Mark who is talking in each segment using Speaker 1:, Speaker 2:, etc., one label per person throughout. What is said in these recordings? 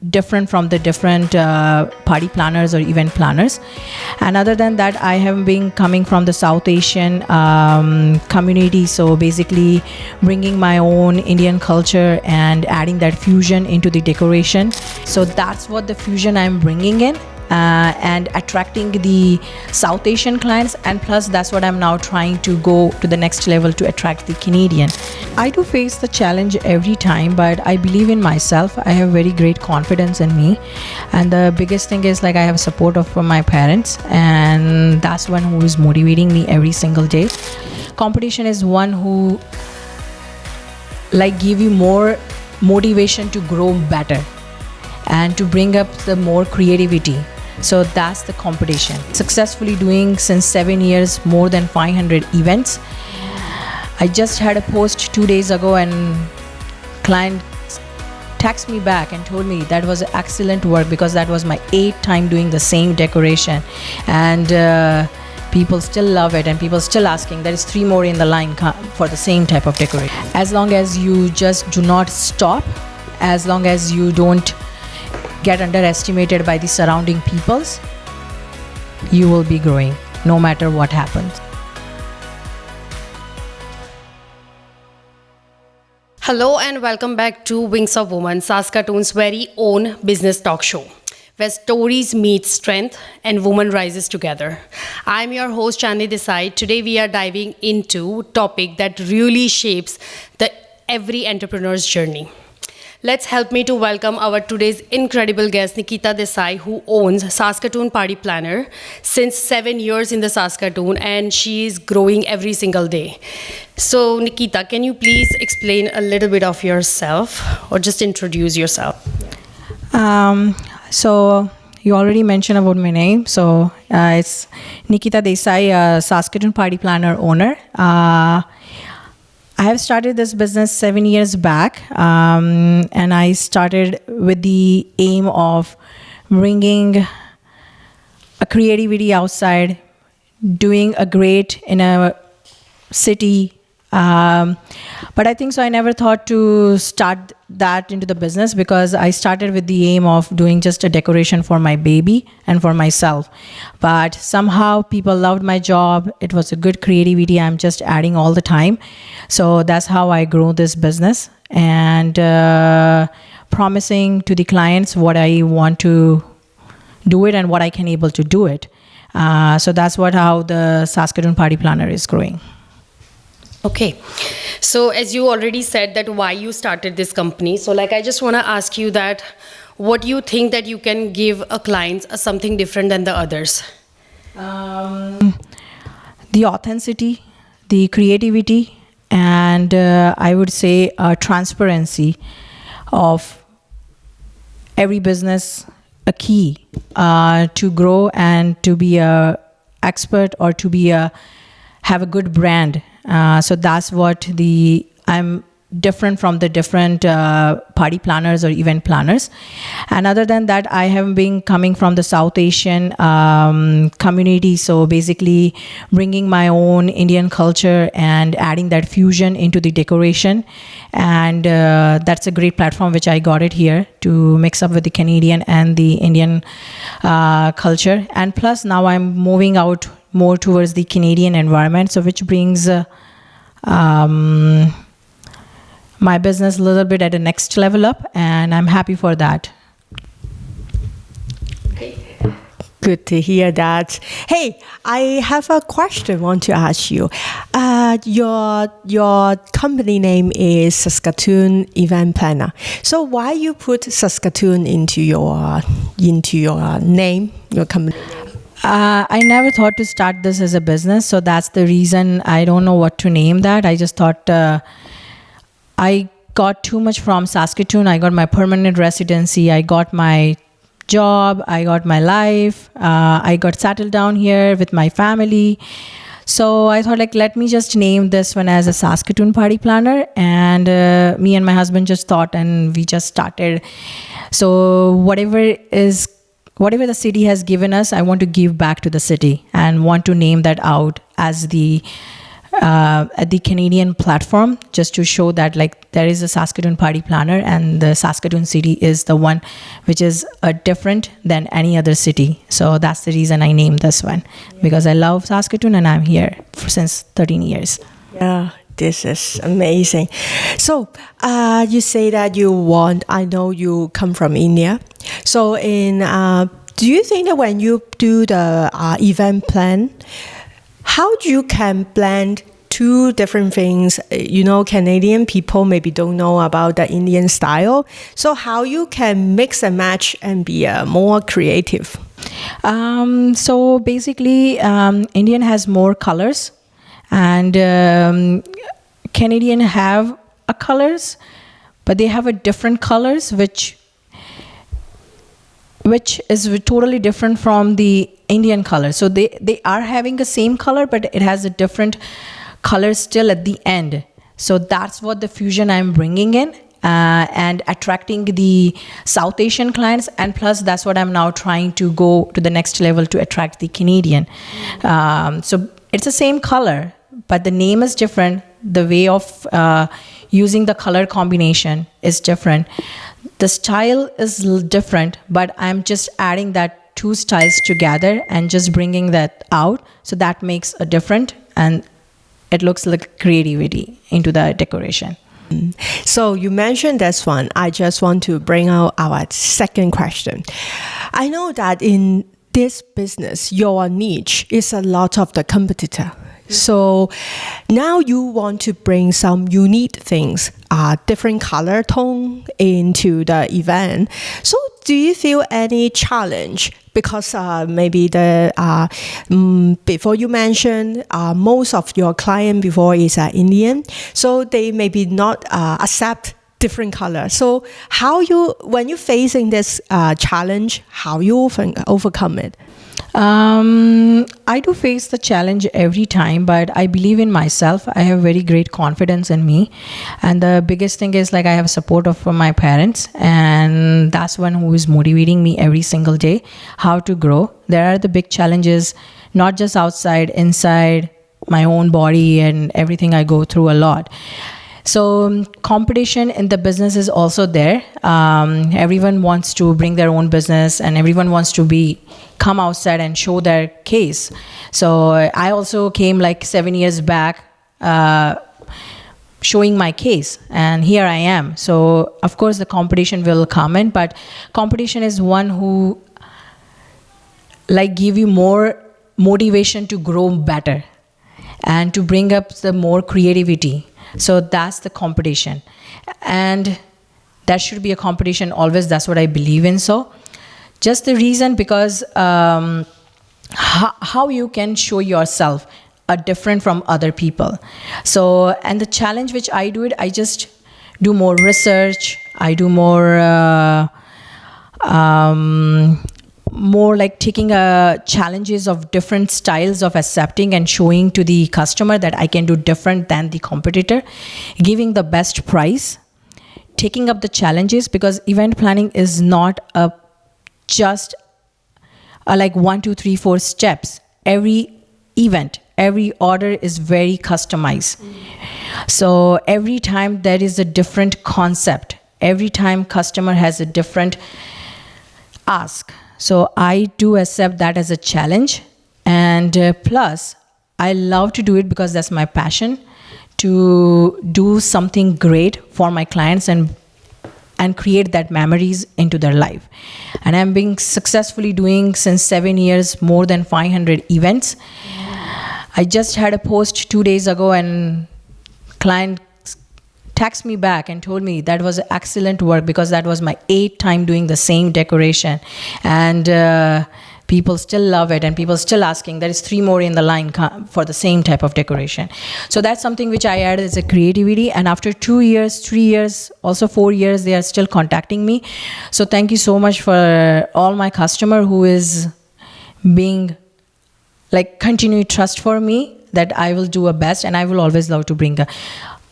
Speaker 1: different from the different party planners or event planners. And other than that, I have been coming from the South Asian community, so basically bringing my own Indian culture and adding that fusion into the decoration. So that's what the fusion I'm bringing in. And attracting the South Asian clients, and plus that's what I'm now trying to go to the next level to attract the Canadian. I do face the challenge every time, but I believe in myself. I have very great confidence in me, and the biggest thing is like I have support from my parents, and that's one who is motivating me every single day. Competition is one who like give you more motivation to grow better and to bring up the more creativity. So that's the competition. Successfully doing since 7 years, more than 500 events. I just had a post 2 days ago and client texted me back and told me that was excellent work because that was my 8th time doing the same decoration. And people still love it and people still asking. There is 3 more in the line for the same type of decoration. As long as you just do not stop, as long as you don't get underestimated by the surrounding peoples, you will be growing no matter what happens.
Speaker 2: Hello and welcome back to Wings of Women, Saskatoon's very own business talk show, where stories meet strength and women rises together. I'm your host Nikita Desai. Today we are diving into a topic that really shapes the every entrepreneur's journey. Let's help me to welcome our today's incredible guest, Nikita Desai, who owns Saskatoon Party Planner since 7 years in the Saskatoon, and she is growing every single day. So, Nikita, can you please explain a little bit of yourself or just introduce yourself?
Speaker 1: So you already mentioned about my name. So it's Nikita Desai, Saskatoon Party Planner owner. I have started this business 7 years back, and I started with the aim of bringing a creativity outside, doing a great in a city. But I think so I never thought to start that into the business because I started with the aim of doing just a decoration for my baby and for myself. But somehow people loved my job. It was a good creativity. I'm just adding all the time. So that's how I grew this business and promising to the clients what I want to do it and what I can able to do it. So that's how the Saskatoon Party Planner is growing.
Speaker 2: Okay. So as you already said that why you started this company. So I just want to ask you that what do you think that you can give a client something different than the others?
Speaker 1: The authenticity, the creativity, and I would say transparency of every business, a key to grow and to be a expert or to be have a good brand. So that's what I'm different from the different party planners or event planners. And other than that, I have been coming from the South Asian community. So basically bringing my own Indian culture and adding that fusion into the decoration. And that's a great platform which I got it here to mix up with the Canadian and the Indian culture. And plus now I'm moving out more towards the Canadian environment, so which brings my business a little bit at the next level up, and I'm happy for that.
Speaker 3: Good to hear that. Hey, I have a question I want to ask you. Your company name is Saskatoon Event Planner. So why you put Saskatoon into your name, your company?
Speaker 1: I never thought to start this as a business, so that's the reason I don't know what to name that. I just thought I got too much from Saskatoon. I got my permanent residency. I got my job. I got my life. I got settled down here with my family. So I thought let me just name this one as a Saskatoon Party Planner. And me and my husband just thought and we just started. So whatever the city has given us, I want to give back to the city and want to name that out as the at the Canadian platform, just to show that like there is a Saskatoon Party Planner, and the Saskatoon city is the one which is different than any other city. So that's the reason I named this one, because I love Saskatoon and I'm here since 13 years.
Speaker 3: Yeah, this is amazing. So you say that I know you come from India. So do you think that when you do the event plan, how you can blend two different things? Canadian people maybe don't know about the Indian style. So how you can mix and match and be more creative?
Speaker 1: So basically, Indian has more colors, and Canadian have a colors, but they have a different colors, which is totally different from the Indian color. So they are having the same color, but it has a different color still at the end. So that's what the fusion I'm bringing in, and attracting the South Asian clients. And plus, that's what I'm now trying to go to the next level to attract the Canadian. So it's the same color, but the name is different. The way of using the color combination is different. The style is different, but I'm just adding that two styles together and just bringing that out. So that makes a difference, and it looks like creativity into the decoration.
Speaker 3: So you mentioned this one. I just want to bring out our second question. I know that in this business, your niche is a lot of the competitor. So now you want to bring some unique things, different color tone into the event. So do you feel any challenge? Because maybe before you mentioned, most of your client before is Indian, so they maybe not accept different color. So when you're facing this challenge, how you overcome it?
Speaker 1: I do face the challenge every time, but I believe in myself. I have very great confidence in me, and the biggest thing is like I have support from my parents, and that's one who is motivating me every single day how to grow. There are the big challenges, not just outside, inside my own body and everything. I go through a lot. So competition in the business is also there. Everyone wants to bring their own business, and everyone wants to come outside and show their case. So I also came like 7 years back showing my case, and here I am. So of course the competition will come in, but competition is one who like give you more motivation to grow better and to bring up the more creativity. So that's the competition, and that should be a competition always. That's what I believe in. So just the reason, because how you can show yourself different from other people. So, and the challenge which I do it, I just do more research. I do more like taking challenges of different styles of accepting and showing to the customer that I can do different than the competitor, giving the best price, taking up the challenges, because event planning is not just like 1, 2, 3, 4 steps. Every event, every order is very customized. So every time there is a different concept. Every time customer has a different ask. So I do accept that as a challenge, and plus I love to do it because that's my passion, to do something great for my clients and create that memories into their life. And I'm being successfully doing since 7 years more than 500 events. I just had a post 2 days ago, and client texted me back and told me that was excellent work, because that was my 8th time doing the same decoration, and people still love it, and people still asking. There is 3 more in the line for the same type of decoration. So that's something which I added as a creativity, and after 2 years, 3 years, also 4 years, they are still contacting me. So thank you so much for all my customer who is being like continued trust for me, that I will do a best, and I will always love to bring a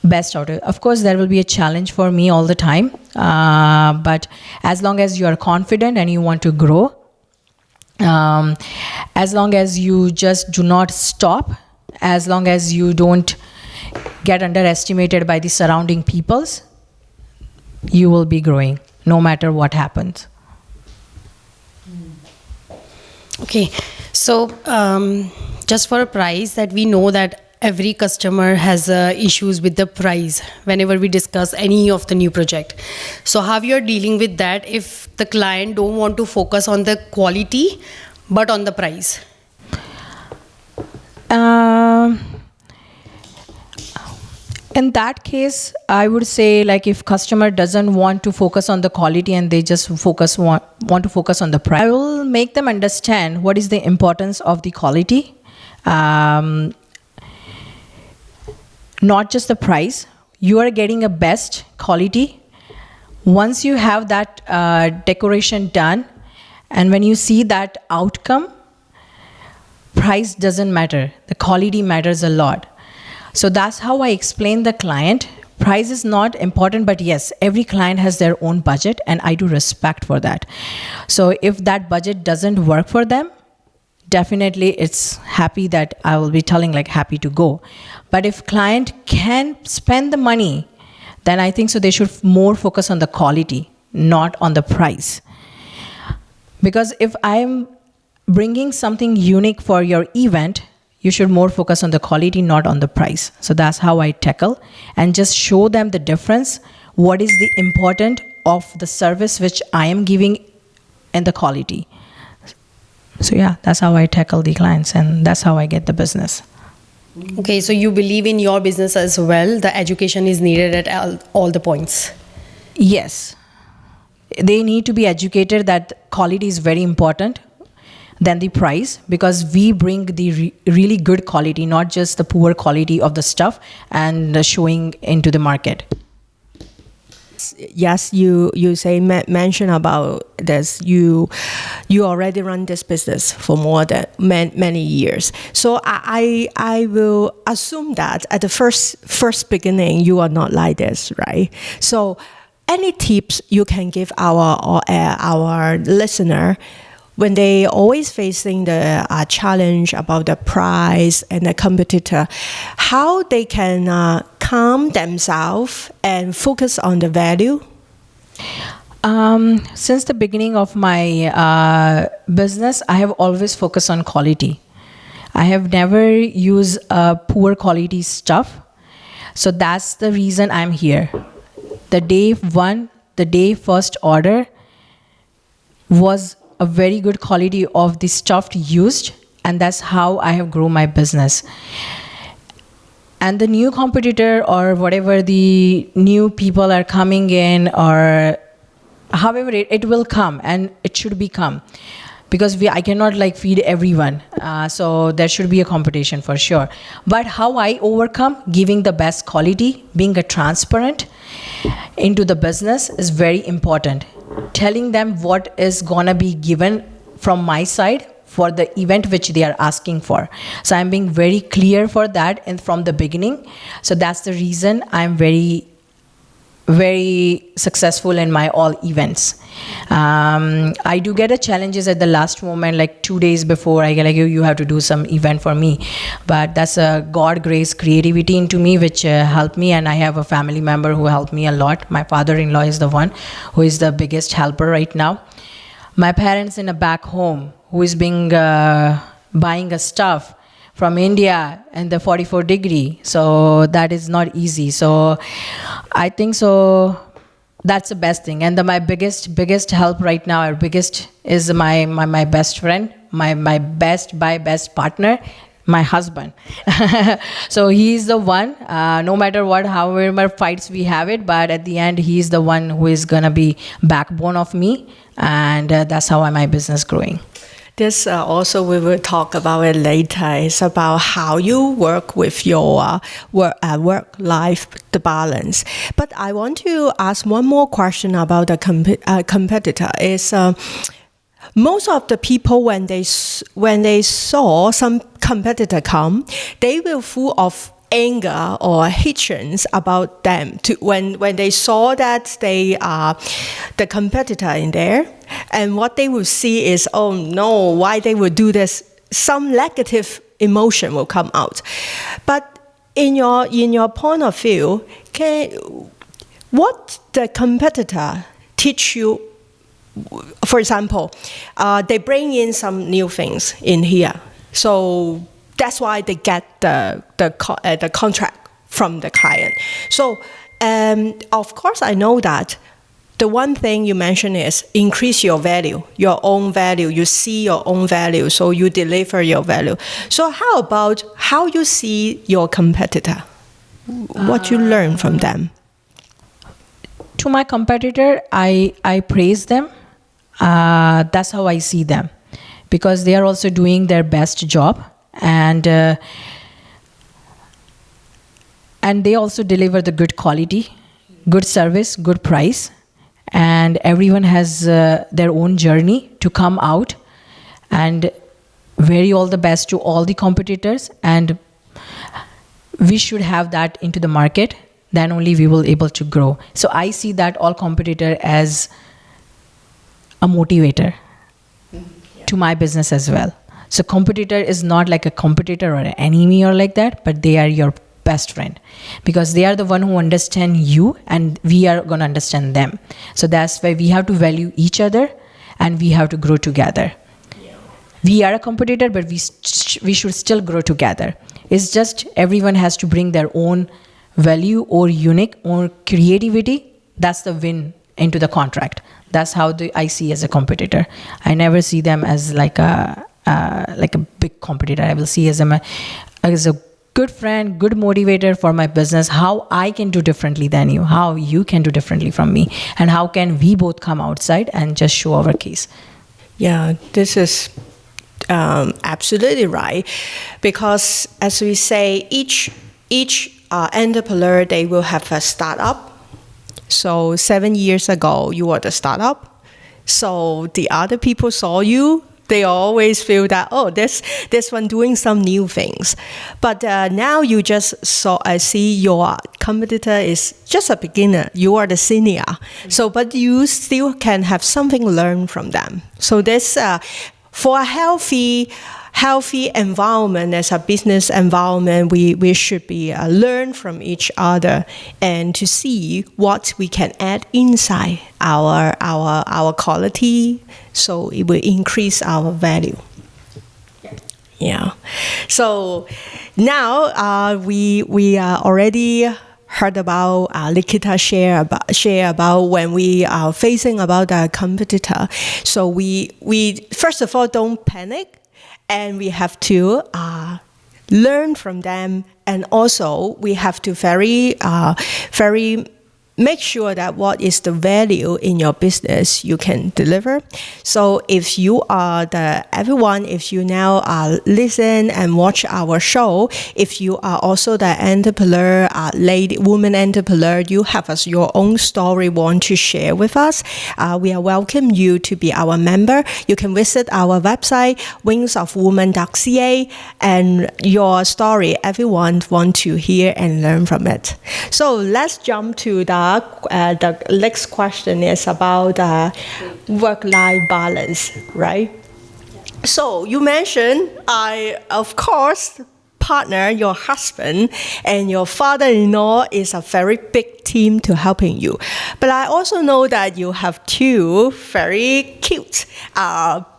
Speaker 1: best out of it. Of course, there will be a challenge for me all the time, but as long as you are confident and you want to grow, as long as you just do not stop, As long as you don't get underestimated by the surrounding peoples, you will be growing no matter what happens.
Speaker 2: Okay, so just for a price, that we know that every customer has issues with the price whenever we discuss any of the new project. So how you're dealing with that if the client don't want to focus on the quality but on the price?
Speaker 1: In that case, I would say, like, if customer doesn't want to focus on the quality and they just want to focus on the price, I will make them understand what is the importance of the quality. Not just the price. You are getting a best quality. Once you have that decoration done, and when you see that outcome, price doesn't matter. The quality matters a lot. So that's how I explain the client. Price is not important, but yes, every client has their own budget, and I do respect for that. So if that budget doesn't work for them, definitely it's happy that I will be telling, like, happy to go. But if client can spend the money, then I think so they should more focus on the quality, not on the price. Because if I'm bringing something unique for your event, you should more focus on the quality, not on the price. So that's how I tackle and just show them the difference. What is the important of the service which I am giving and the quality. So yeah, that's how I tackle the clients, and that's how I get the business.
Speaker 2: Okay, so you believe in your business as well, the education is needed at all the points.
Speaker 1: Yes. They need to be educated that quality is very important than the price, because we bring the really good quality, not just the poor quality of the stuff and showing into the market.
Speaker 3: Yes, you say mention about this. You already run this business for more than many years. So I will assume that at the first beginning you are not like this, right? So any tips you can give our listener when they always facing the challenge about the price and the competitor, how they can calm themselves and focus on the value?
Speaker 1: Since the beginning of my business, I have always focused on quality. I have never used poor quality stuff. So that's the reason I'm here. The day first order was a very good quality of the stuff used, and that's how I have grown my business. And the new competitor or whatever the new people are coming in, or however it will come, and it should become, because I cannot like feed everyone. So there should be a competition for sure. But how I overcome giving the best quality, being a transparent into the business is very important. Telling them what is gonna be given from my side for the event which they are asking for. So I'm being very clear for that and from the beginning. So that's the reason I'm very, very successful in my all events. I do get a challenges at the last moment, like 2 days before I get like, you have to do some event for me. But that's a God grace creativity into me which helped me, and I have a family member who helped me a lot. My father-in-law is the one who is the biggest helper right now. My parents in a back home who is being buying a stuff from India and the 44 degree. So that is not easy. So I think so that's the best thing. And my biggest help right now, or biggest, is my best friend, my best partner, my husband. So he's the one, no matter what, however fights we have it, but at the end he's the one who is gonna be backbone of me, and that's how my business growing.
Speaker 3: This also we will talk about it later. It's about how you work with your work-life balance. But I want to ask one more question about the competitor. Is most of the people when they saw some competitor come, they will full of anger or hatred about them when they saw that they are the competitor in there, and what they will see is, oh no, why they would do this, some negative emotion will come out. But in your point of view, what the competitor teach you? For example, they bring in some new things in here, so that's why they get the contract from the client. So of course, I know that the one thing you mentioned is increase your value, your own value. You see your own value, so you deliver your value. So how about how you see your competitor? What you learn from them?
Speaker 1: To my competitor, I praise them. That's how I see them, because they are also doing their best job, and they also deliver the good quality, good service, good price, and everyone has their own journey to come out. And very all the best to all the competitors, and we should have that into the market. Then only we will able to grow. So I see that all competitor as a motivator to my business as well. So competitor is not like a competitor or an enemy or like that, but they are your best friend, because they are the one who understand you and we are going to understand them. So that's why we have to value each other and we have to grow together. We are a competitor, but we should still grow together. It's just everyone has to bring their own value or unique or creativity. That's the win into the contract. That's how I see as a competitor. I never see them as like a big competitor. I will see as a good friend, good motivator for my business, how I can do differently than you, how you can do differently from me, and how can we both come outside and just show our case.
Speaker 3: Yeah, this is absolutely right, because as we say, each entrepreneur, they will have a startup. So 7 years ago, you were the startup. So the other people saw you. They always feel that, oh, this one doing some new things. But now you just see your competitor is just a beginner. You are the senior. So, but you still can have something learned from them. So this, for a healthy environment, as a business environment, we should be learn from each other and to see what we can add inside our quality, so it will increase our value. Yeah. So now we already heard about Nikita share about when we are facing about a competitor. So we first of all don't panic. And we have to learn from them, and also we have to very make sure that what is the value in your business you can deliver. So if you are if you now listen and watch our show, if you are also the entrepreneur, woman entrepreneur, you have your own story want to share with us, we are welcome you to be our member. You can visit our website, wingsofwomen.ca, and your story, everyone want to hear and learn from it. So let's jump to the next question is about work-life balance, right? So you mentioned, of course, partner, your husband, and your father-in-law is a very big team to helping you. But I also know that you have two very cute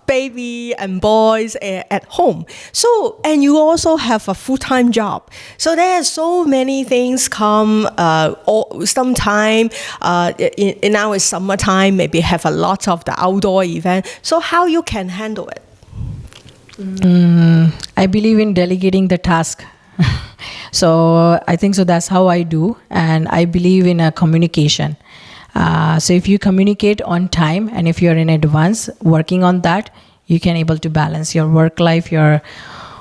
Speaker 3: baby and boys at home. So, and you also have a full-time job. So there are so many things come, sometime, now it's summertime, maybe have a lot of the outdoor event. So how you can handle it?
Speaker 1: I believe in delegating the task. So I think so that's how I do. And I believe in a communication. So if you communicate on time, and if you're in advance working on that, you can able to balance your work life, your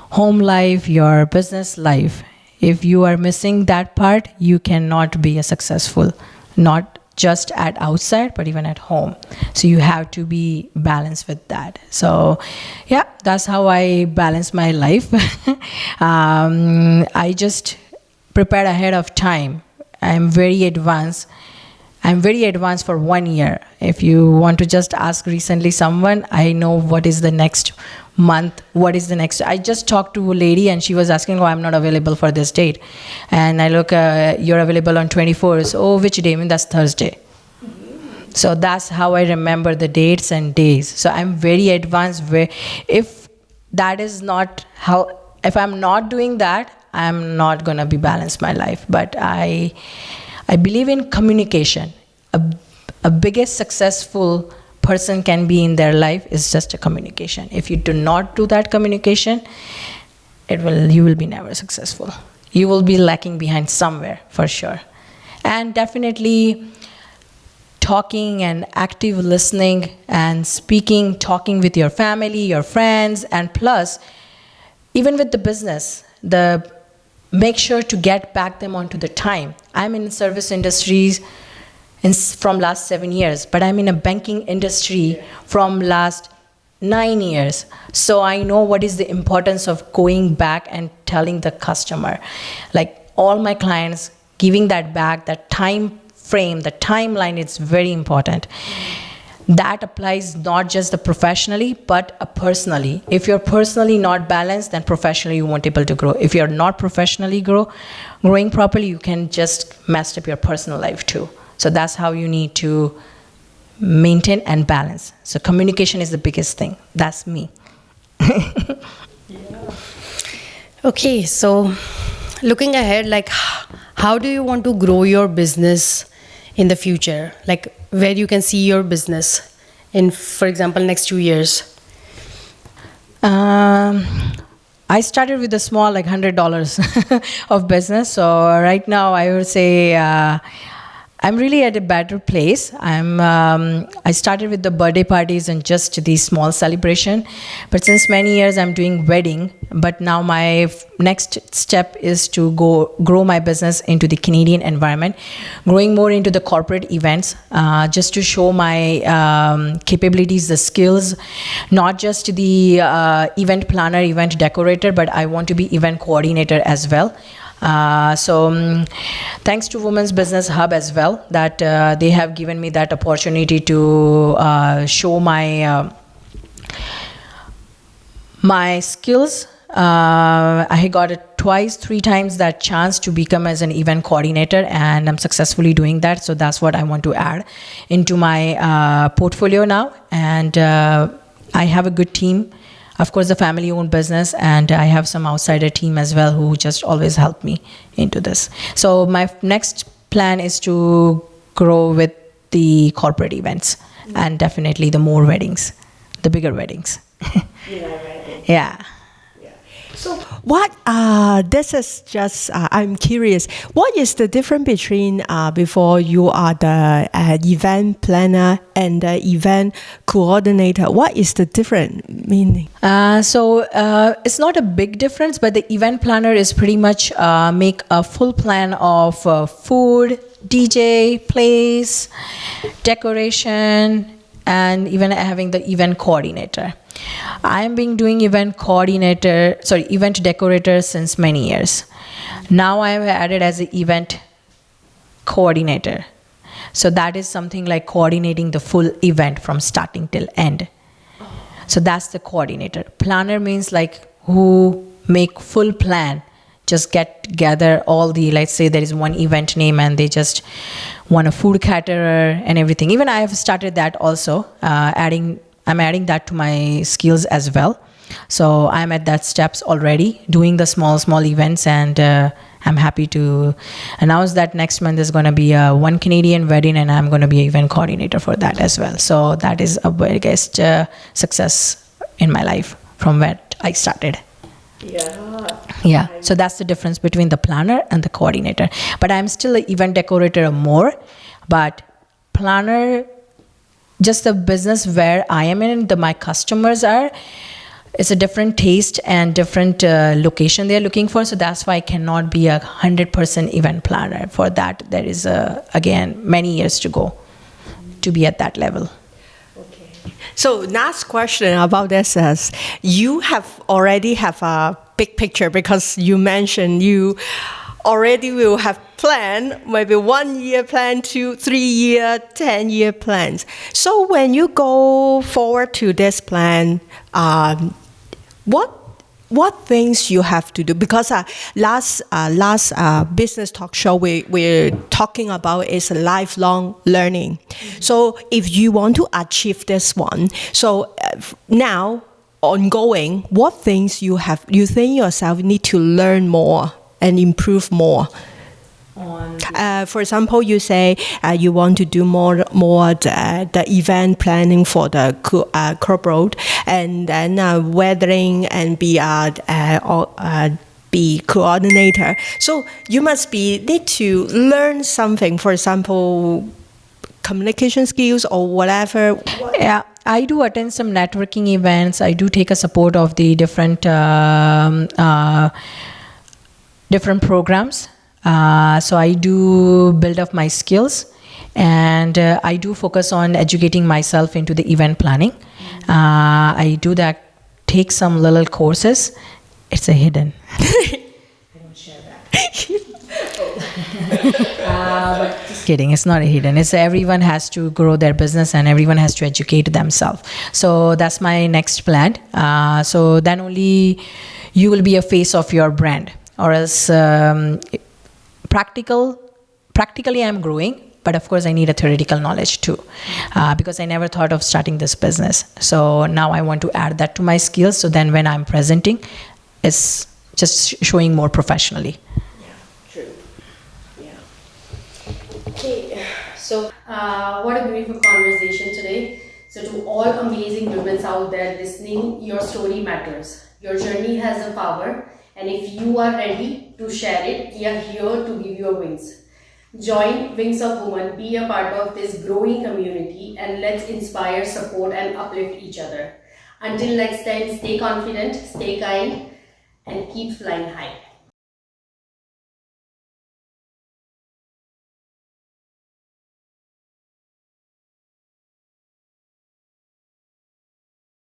Speaker 1: home life, your business life. If you are missing that part, you cannot be a successful, not just at outside, but even at home. So you have to be balanced with that. So yeah, that's how I balance my life. I just prepared ahead of time. I'm very advanced I'm very advanced for 1 year. If you want to just ask recently someone, I know what is the next month, what is the next. I just talked to a lady and she was asking, oh, I'm not available for this date. And I look, you're available on 24th. Oh, which day? I mean, that's Thursday. So that's how I remember the dates and days. So I'm very advanced. If that is not how, if I'm not doing that, I'm not going to be balanced my life. But I believe in communication. A biggest successful person can be in their life is just a communication. If you do not do that communication, you will be never successful. You will be lacking behind somewhere for sure. And definitely talking and active listening and speaking, talking with your family, your friends, and plus, even with the business, make sure to get back them onto the time. I'm in service industries from last 7 years, but I'm in a banking industry from last 9 years. So I know what is the importance of going back and telling the customer. Like all my clients, giving that back, that time frame, the timeline, it's very important. That applies not just the professionally, but personally. If you're personally not balanced, then professionally you won't be able to grow. If you're not professionally growing properly, you can just mess up your personal life too. So that's how you need to maintain and balance. So communication is the biggest thing. That's me.
Speaker 2: Okay, so looking ahead, like how do you want to grow your business in the future? Like where you can see your business in, for example, next 2 years?
Speaker 1: I started with a small, like $100 of business. So right now I would say I'm really at a better place. I started with the birthday parties and just the small celebration. But since many years I'm doing wedding. But now my next step is to grow my business into the Canadian environment, growing more into the corporate events, just to show my capabilities, the skills, not just the event planner, event decorator, but I want to be event coordinator as well. Thanks to Women's Business Hub as well, that they have given me that opportunity to show my skills. I got it 3 times that chance to become as an event coordinator, and I'm successfully doing that. So that's what I want to add into my portfolio now. And I have a good team. Of course, the family-owned business, and I have some outsider team as well who just always help me into this. So my next plan is to grow with the corporate events and definitely the more weddings, the bigger weddings. Yeah.
Speaker 3: So what, this is just, I'm curious, what is the difference between before you are the event planner and the event coordinator? What is the difference meaning?
Speaker 1: So it's not a big difference, but the event planner is pretty much make a full plan of food, DJ, place, decoration, and even having the event coordinator. I'm been doing event decorator since many years. Now I have added as an event coordinator. So that is something like coordinating the full event from starting till end. So that's the coordinator. Planner means like who make full plan, just gather all the, let's say there is one event name and they just want a food caterer and everything. Even I have started that also, I'm adding that to my skills as well. So I'm at that steps already, doing the small events, and I'm happy to announce that next month is going to be one Canadian wedding, and I'm going to be an event coordinator for that as well. So that is a biggest success in my life from where I started. Yeah. So that's the difference between the planner and the coordinator. But I'm still an event decorator more, but planner, just the business where I am in, my customers are, it's a different taste and different location they're looking for. So that's why I cannot be 100% event planner. For that, there is, again, many years to go to be at that level.
Speaker 3: Okay. So last question about this is, you already have a big picture because you mentioned you already will have plan, maybe 1 year plan, 2, 3 year, 10-year plans. So when you go forward to this plan, what things you have to do? Because last business talk show we're talking about is lifelong learning. So if you want to achieve this one, so now ongoing, what things you think yourself need to learn more and improve more? For example, you say you want to do more the event planning for the corporate, and then weathering and be coordinator. So you must need to learn something. For example, communication skills or whatever.
Speaker 1: Yeah, I do attend some networking events. I do take a support of the different programs. So I do build up my skills, and I do focus on educating myself into the event planning. I do that, take some little courses. It's a hidden. I don't share that. But just kidding, it's not a hidden. It's everyone has to grow their business and everyone has to educate themselves. So that's my next plan. So then only you will be a face of your brand, or else practically I'm growing, but of course I need a theoretical knowledge too, because I never thought of starting this business. So now I want to add that to my skills, so then when I'm presenting, it's just showing more professionally.
Speaker 2: Yeah, true. Yeah. Okay, so what a beautiful conversation today. So to all amazing women out there listening, your story matters. Your journey has the power. And if you are ready to share it, we are here to give you wings. Join Wings of Women, be a part of this growing community, and let's inspire, support, and uplift each other. Until next time, stay confident, stay kind, and keep flying high.